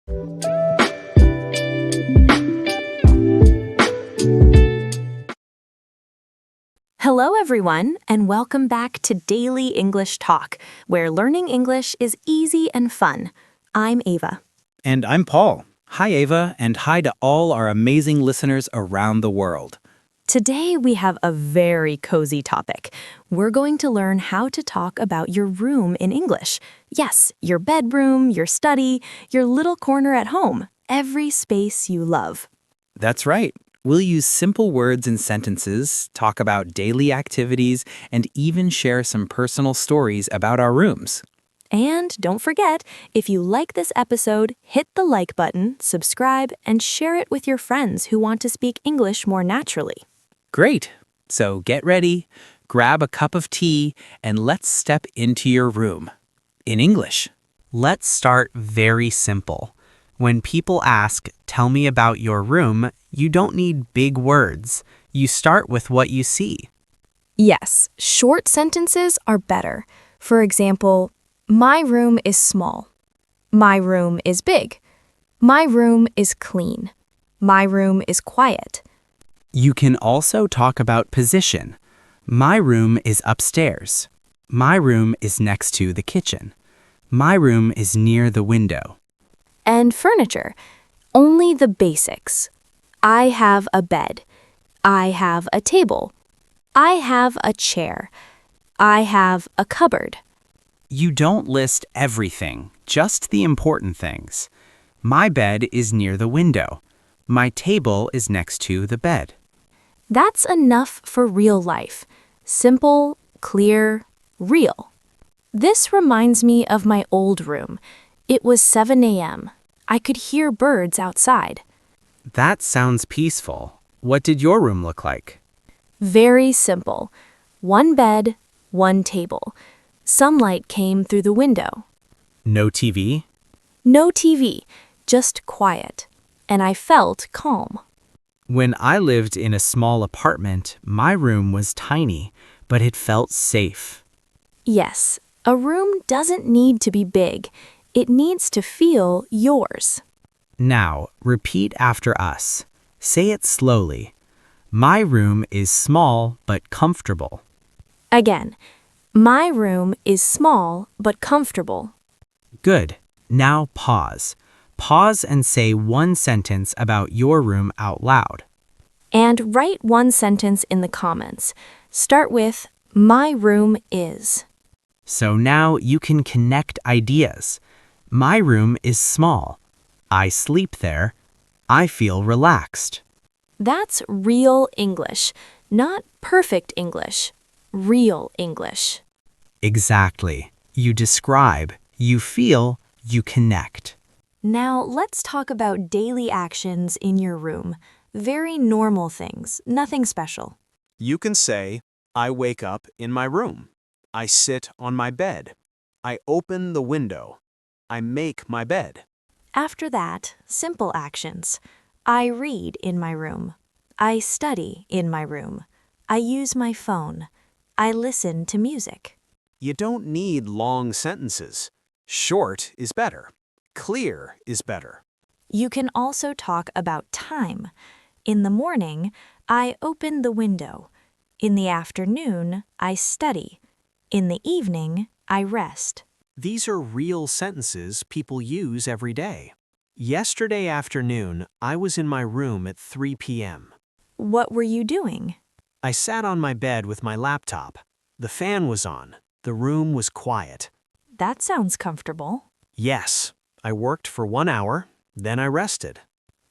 Hello, everyone, and welcome back to Daily English Talk, where learning English is easy and fun. I'm Ava. And I'm Paul. Hi, Ava, and hi to all our amazing listeners around the world. Today, we have a very cozy topic. We're going to learn how to talk about your room in English. Yes, your bedroom, your study, your little corner at home, every space you love. That's right. We'll use simple words and sentences, talk about daily activities, and even share some personal stories about our rooms. And don't forget, if you like this episode, hit the like button, subscribe, and share it with your friends who want to speak English more naturally. Great. So get ready, grab a cup of tea, and let's step into your room. In English. Let's start very simple. When people ask, "Tell me about your room," you don't need big words. You start with what you see. Yes, short sentences are better. For example, my room is small. My room is big. My room is clean. My room is quiet. You can also talk about position. My room is upstairs. My room is next to the kitchen. My room is near the window. And furniture, only the basics. I have a bed. I have a table. I have a chair. I have a cupboard. You don't list everything, just the important things. My bed is near the window. My table is next to the bed. That's enough for real life. Simple, clear, real. This reminds me of my old room. It was 7 a.m. I could hear birds outside. That sounds peaceful. What did your room look like? Very simple. One bed, one table. Sunlight came through the window. No TV? No TV, just quiet. And I felt calm. When I lived in a small apartment, my room was tiny, but it felt safe. Yes, a room doesn't need to be big. It needs to feel yours. Now, repeat after us. Say it slowly. My room is small but comfortable. Again, my room is small but comfortable. Good. Now pause. Pause and say one sentence about your room out loud. And write one sentence in the comments. Start with, my room is. So now you can connect ideas. My room is small. I sleep there. I feel relaxed. That's real English, not perfect English. Real English. Exactly. You describe, you feel, you connect. Now, let's talk about daily actions in your room. Very normal things, nothing special. You can say, I wake up in my room. I sit on my bed. I open the window. I make my bed. After that, simple actions. I read in my room. I study in my room. I use my phone. I listen to music. You don't need long sentences. Short is better. Clear is better. You can also talk about time. In the morning, I open the window. In the afternoon, I study. In the evening, I rest. These are real sentences people use every day. Yesterday afternoon, I was in my room at 3 p.m. What were you doing? I sat on my bed with my laptop. The fan was on. The room was quiet. That sounds comfortable. Yes, I worked for 1 hour, then I rested.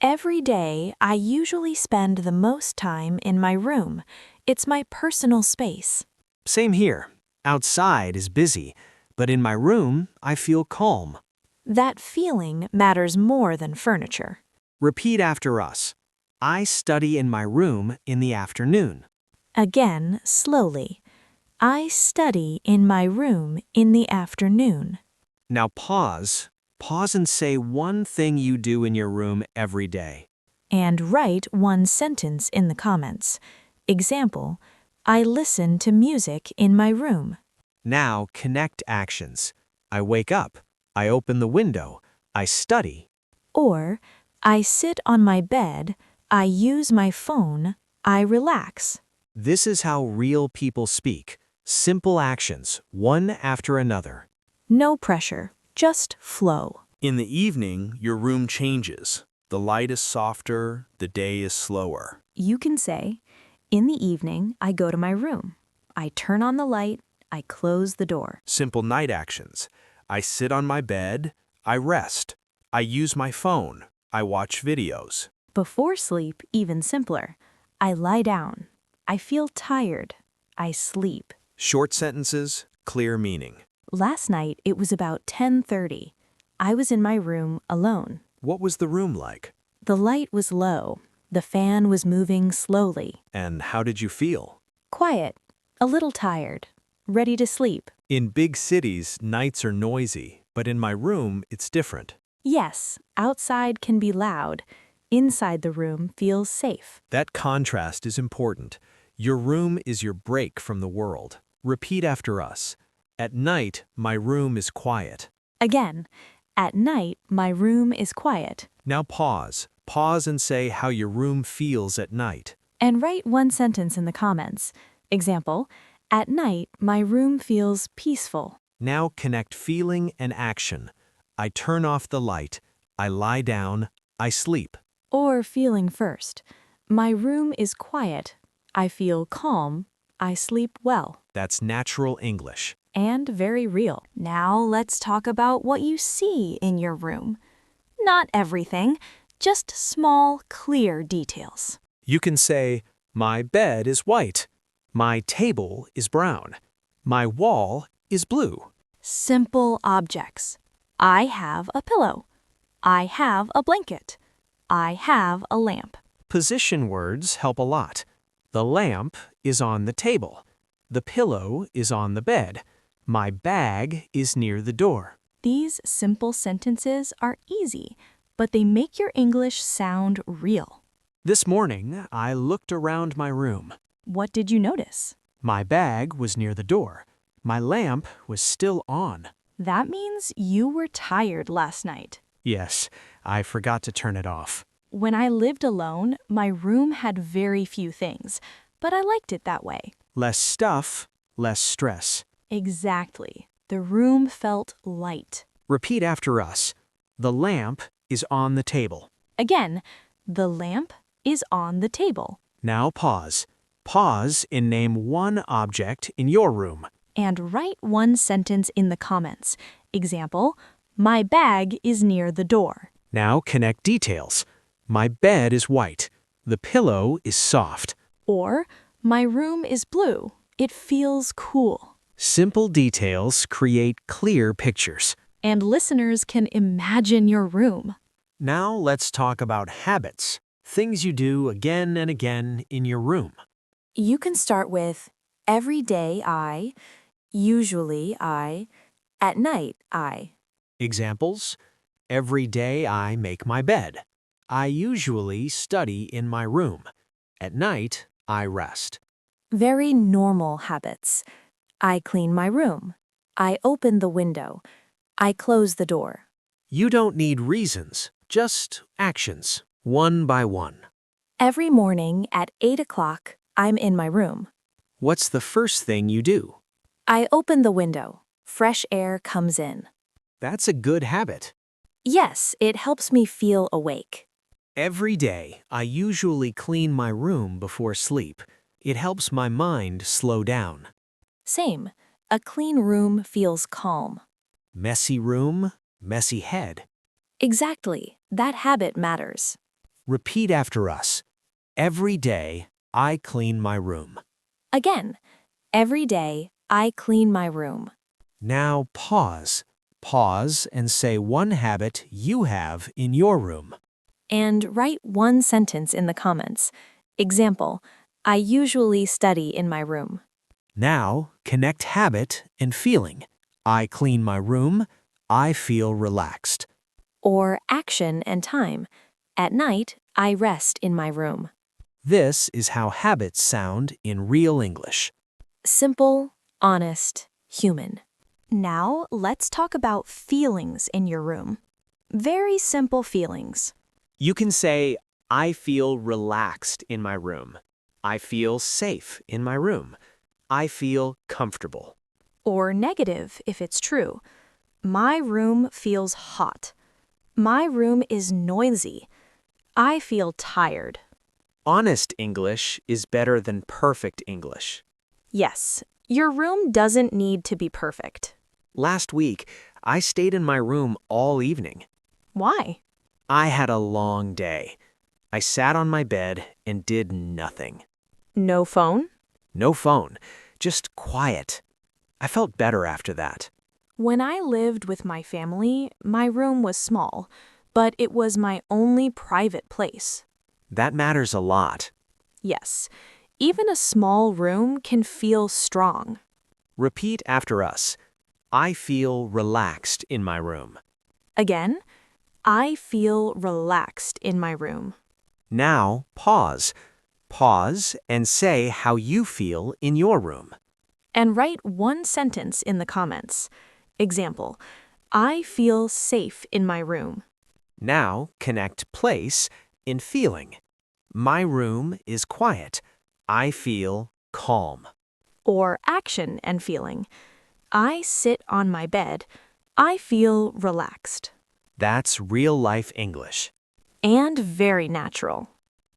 Every day, I usually spend the most time in my room. It's my personal space. Same here. Outside is busy, but in my room, I feel calm. That feeling matters more than furniture. Repeat after us. I study in my room in the afternoon. Again, slowly. I study in my room in the afternoon. Now pause. Pause and say one thing you do in your room every day. And write one sentence in the comments. Example, I listen to music in my room. Now connect actions. I wake up. I open the window. I study. Or, I sit on my bed, I use my phone, I relax. This is how real people speak. Simple actions, one after another. No pressure, just flow. In the evening, your room changes. The light is softer, the day is slower. You can say, in the evening, I go to my room. I turn on the light, I close the door. Simple night actions. I sit on my bed, I rest. I use my phone, I watch videos. Before sleep, even simpler. I lie down. I feel tired. I sleep. Short sentences, clear meaning. Last night, it was about 10:30. I was in my room alone. What was the room like? The light was low. The fan was moving slowly. And how did you feel? Quiet. A little tired. Ready to sleep. In big cities, nights are noisy, but in my room, it's different. Yes, outside can be loud. Inside the room feels safe. That contrast is important. Your room is your break from the world. Repeat after us. At night, my room is quiet. Again, at night, my room is quiet. Now pause. Pause and say how your room feels at night. And write one sentence in the comments. Example, at night, my room feels peaceful. Now connect feeling and action. I turn off the light. I lie down. I sleep. Or feeling first. My room is quiet. I feel calm. I sleep well. That's natural English. And very real. Now let's talk about what you see in your room. Not everything, just small, clear details. You can say, my bed is white. My table is brown. My wall is blue. Simple objects. I have a pillow. I have a blanket. I have a lamp. Position words help a lot. The lamp is on the table. The pillow is on the bed. My bag is near the door. These simple sentences are easy, but they make your English sound real. This morning, I looked around my room. What did you notice? My bag was near the door. My lamp was still on. That means you were tired last night. Yes, I forgot to turn it off. When I lived alone, my room had very few things, but I liked it that way. Less stuff, less stress. Exactly. The room felt light. Repeat after us. The lamp is on the table. Again, the lamp is on the table. Now pause. Pause and name one object in your room. And write one sentence in the comments. Example, my bag is near the door. Now connect details. My bed is white. The pillow is soft. Or, my room is blue. It feels cool. Simple details create clear pictures. And listeners can imagine your room. Now let's talk about habits. Things you do again and again in your room. You can start with, every day I, usually I, at night I. Examples: every day I make my bed. I usually study in my room. At night, I rest. Very normal habits. I clean my room. I open the window. I close the door. You don't need reasons, just actions, one by one. Every morning at 8 o'clock, I'm in my room. What's the first thing you do? I open the window. Fresh air comes in. That's a good habit. Yes, it helps me feel awake. Every day, I usually clean my room before sleep. It helps my mind slow down. Same. A clean room feels calm. Messy room, messy head. Exactly. That habit matters. Repeat after us. Every day, I clean my room. Again, every day, I clean my room. Now pause. Pause and say one habit you have in your room. And write one sentence in the comments. Example, I usually study in my room. Now, connect habit and feeling. I clean my room. I feel relaxed. Or action and time. At night, I rest in my room. This is how habits sound in real English. Simple, honest, human. Now, let's talk about feelings in your room. Very simple feelings. You can say, I feel relaxed in my room. I feel safe in my room. I feel comfortable. Or negative if it's true. My room feels hot. My room is noisy. I feel tired. Honest English is better than perfect English. Yes, your room doesn't need to be perfect. Last week, I stayed in my room all evening. Why? I had a long day. I sat on my bed and did nothing. No phone? No phone, just quiet. I felt better after that. When I lived with my family, my room was small, but it was my only private place. That matters a lot. Yes, even a small room can feel strong. Repeat after us. I feel relaxed in my room. Again, I feel relaxed in my room. Now, pause. Pause and say how you feel in your room. And write one sentence in the comments. Example, I feel safe in my room. Now, connect place in feeling. My room is quiet. I feel calm. Or action and feeling. I sit on my bed. I feel relaxed. That's real-life English. And very natural.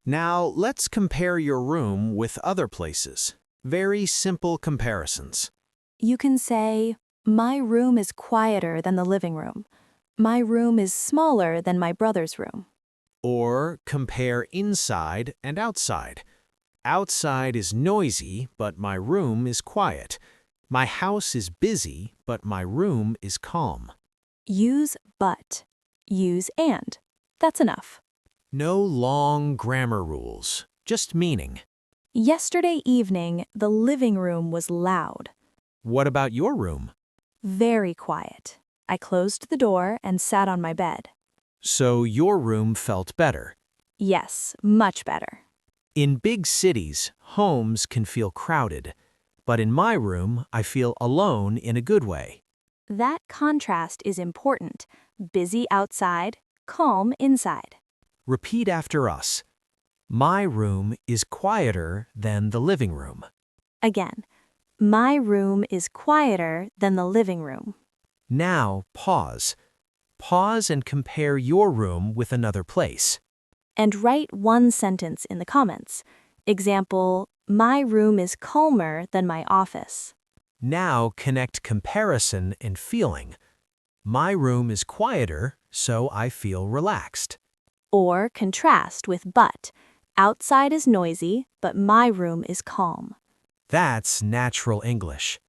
Now, let's compare your room with other places. Very simple comparisons. You can say, my room is quieter than the living room. My room is smaller than my brother's room. Or compare inside and outside. Outside is noisy, but my room is quiet. My house is busy, but my room is calm. Use but. Use and. That's enough. No long grammar rules, just meaning. Yesterday evening, the living room was loud. What about your room? Very quiet. I closed the door and sat on my bed. So your room felt better. Yes, much better. In big cities, homes can feel crowded. But in my room, I feel alone in a good way. That contrast is important. Busy outside, calm inside. Repeat after us. My room is quieter than the living room. Again, my room is quieter than the living room. Now, pause. Pause and compare your room with another place. And write one sentence in the comments. Example, my room is calmer than my office. Now connect comparison and feeling. My room is quieter, so I feel relaxed. Or contrast with but. Outside is noisy, but my room is calm. That's natural English.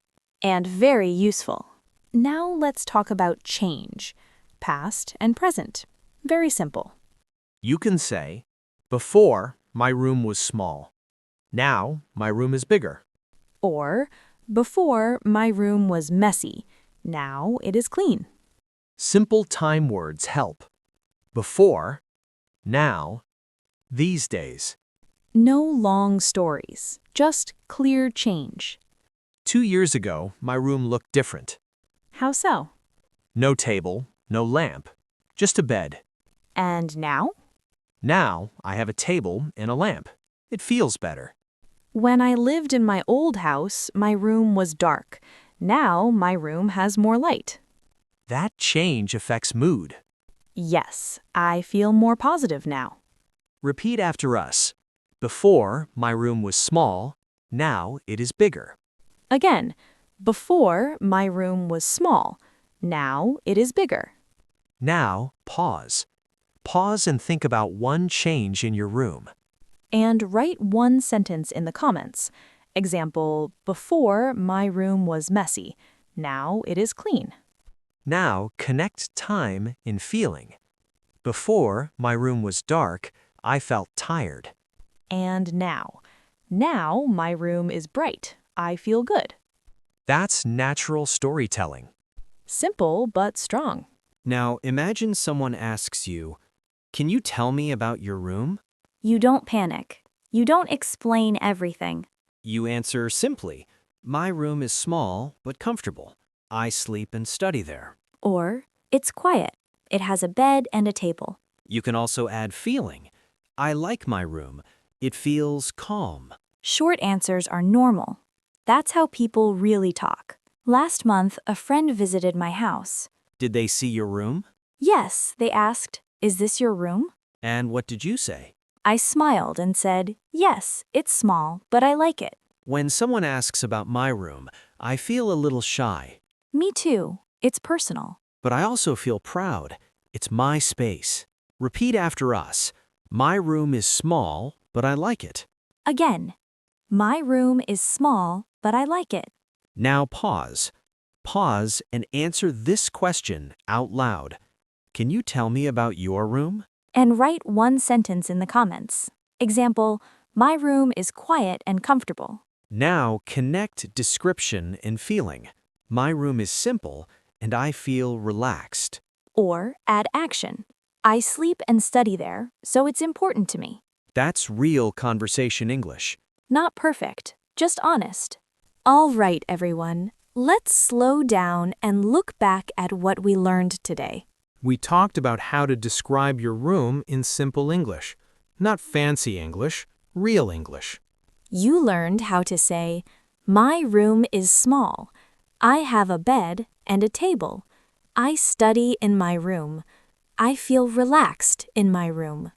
And very useful. Now let's talk about change. Past and present. Very simple. You can say, before, my room was small. Now, my room is bigger. Or, before, my room was messy. Now it is clean. Simple time words help. Before, now, these days. No long stories, just clear change. 2 years ago, my room looked different. How so? No table, no lamp, just a bed. And now? Now, I have a table and a lamp. It feels better. When I lived in my old house, my room was dark. Now my room has more light. That change affects mood. Yes, I feel more positive now. Repeat after us. Before, my room was small. Now, it is bigger. Again, before, my room was small. Now it is bigger. Now, pause. Pause and think about one change in your room. And write one sentence in the comments. Example, before, my room was messy. Now it is clean. Now, connect time in feeling. Before, my room was dark. I felt tired. And now. Now my room is bright. I feel good. That's natural storytelling. Simple but strong. Now, imagine someone asks you, "Can you tell me about your room?" You don't panic. You don't explain everything. You answer simply, "My room is small but comfortable. I sleep and study there." Or, it's quiet. It has a bed and a table. You can also add feeling. I like my room. It feels calm. Short answers are normal. That's how people really talk. Last month, a friend visited my house. Did they see your room? Yes, they asked, "Is this your room?" And what did you say? I smiled and said, "Yes, it's small, but I like it." When someone asks about my room, I feel a little shy. Me too. It's personal. But I also feel proud. It's my space. Repeat after us. My room is small, but I like it. Again, my room is small, but I like it. Now pause. Pause and answer this question out loud. Can you tell me about your room? And write one sentence in the comments. Example, my room is quiet and comfortable. Now connect description and feeling. My room is simple and I feel relaxed. Or add action. I sleep and study there, so it's important to me. That's real conversation English. Not perfect, just honest. All right, everyone. Let's slow down and look back at what we learned today. We talked about how to describe your room in simple English. Not fancy English, real English. You learned how to say, "My room is small. I have a bed and a table. I study in my room. I feel relaxed in my room."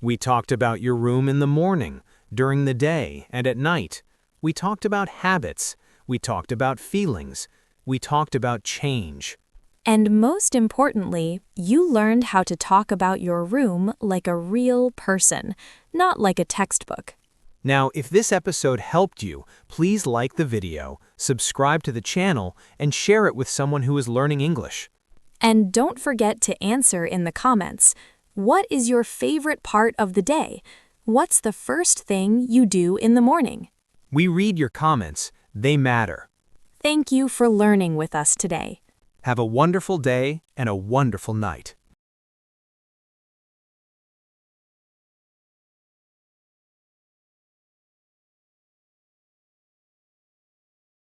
We talked about your room in the morning, during the day, and at night. We talked about habits. We talked about feelings. We talked about change. And most importantly, you learned how to talk about your room like a real person, not like a textbook. Now, if this episode helped you, please like the video, subscribe to the channel, and share it with someone who is learning English. And don't forget to answer in the comments. What is your favorite part of the day? What's the first thing you do in the morning? We read your comments. They matter. Thank you for learning with us today. Have a wonderful day and a wonderful night.